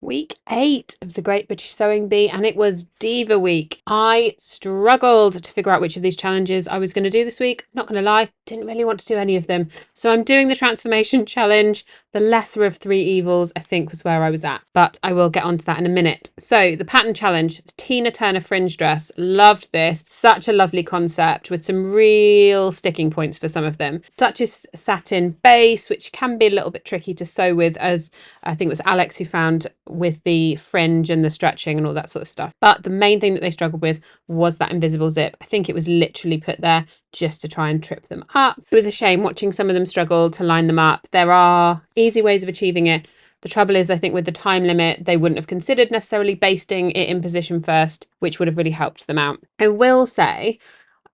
Week 8 of the Great British Sewing Bee, and it was Diva week. I struggled to figure out which of these challenges I was going to do this week. Not going to lie, didn't really want to do any of them. So I'm doing the transformation challenge. The lesser of three evils, I think, was where I was at. But I will get onto that in a minute. So the pattern challenge, the Tina Turner fringe dress. Loved this. Such a lovely concept with some real sticking points for some of them. Duchess satin base, which can be a little bit tricky to sew with, as I think it was Alex who found with the fringe and the stretching and all that sort of stuff. But the main thing that they struggled with was that invisible zip. I think it was literally put there just to try and trip them up. It was a shame watching some of them struggle to line them up. There are easy ways of achieving it. The trouble is, I think with the time limit, they wouldn't have considered necessarily basting it in position first, which would have really helped them out. I will say,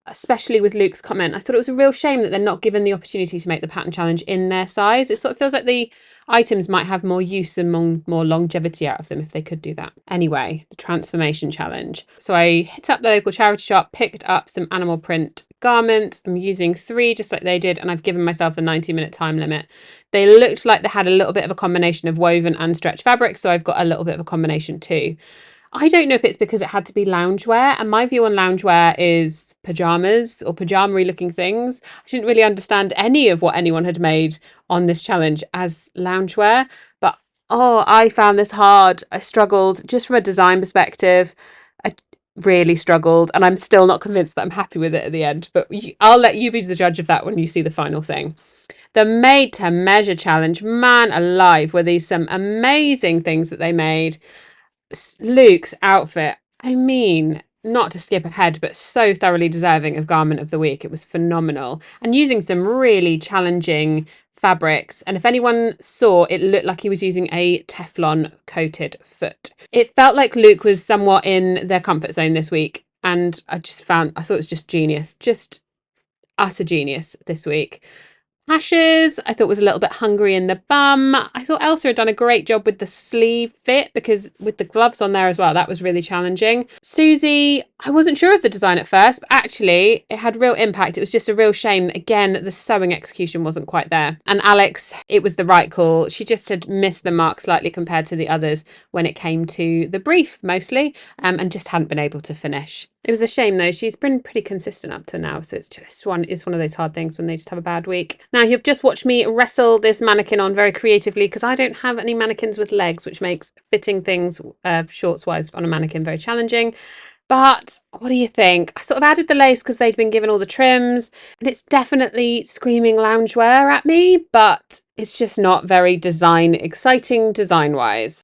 especially with Luke's comment, I thought it was a real shame that they're not given the opportunity to make the pattern challenge in their size. It sort of feels like the items might have more use and more longevity out of them if they could do that. Anyway, the transformation challenge. So I hit up the local charity shop, picked up some animal print garments. I'm using 3 just like they did, and I've given myself the 90-minute time limit. They looked like they had a little bit of a combination of woven and stretch fabric, so I've got a little bit of a combination too. I don't know if it's because it had to be loungewear, and my view on loungewear is pajamas or pajama-y looking things. I didn't really understand any of what anyone had made on this challenge as loungewear, but I found this hard. I struggled just from a design perspective. I really struggled, and I'm still not convinced that I'm happy with it at the end, but I'll let you be the judge of that when you see the final thing. The made to measure challenge, man alive, were these some amazing things that they made. Luke's outfit, I mean, not to skip ahead, but so thoroughly deserving of Garment of the Week. It was phenomenal, and using some really challenging fabrics. And if anyone saw, it looked like he was using a Teflon coated foot. It felt like Luke was somewhat in their comfort zone this week, and I thought it was just genius, just utter genius this week. Ashes, I thought was a little bit hungry in the bum. I thought Elsa had done a great job with the sleeve fit, because with the gloves on there as well, that was really challenging. Susie, I wasn't sure of the design at first, but actually it had real impact. It was just a real shame that, again, the sewing execution wasn't quite there. And Alex, it was the right call. She just had missed the mark slightly compared to the others when it came to the brief mostly, and just hadn't been able to finish. It was a shame though. She's been pretty consistent up to now, so it's one of those hard things when they just have a bad week. Now, you've just watched me wrestle this mannequin on very creatively, because I don't have any mannequins with legs, which makes fitting things shorts wise on a mannequin very challenging. But what do you think? I sort of added the lace because they'd been given all the trims, and it's definitely screaming loungewear at me, but it's just not very exciting design wise.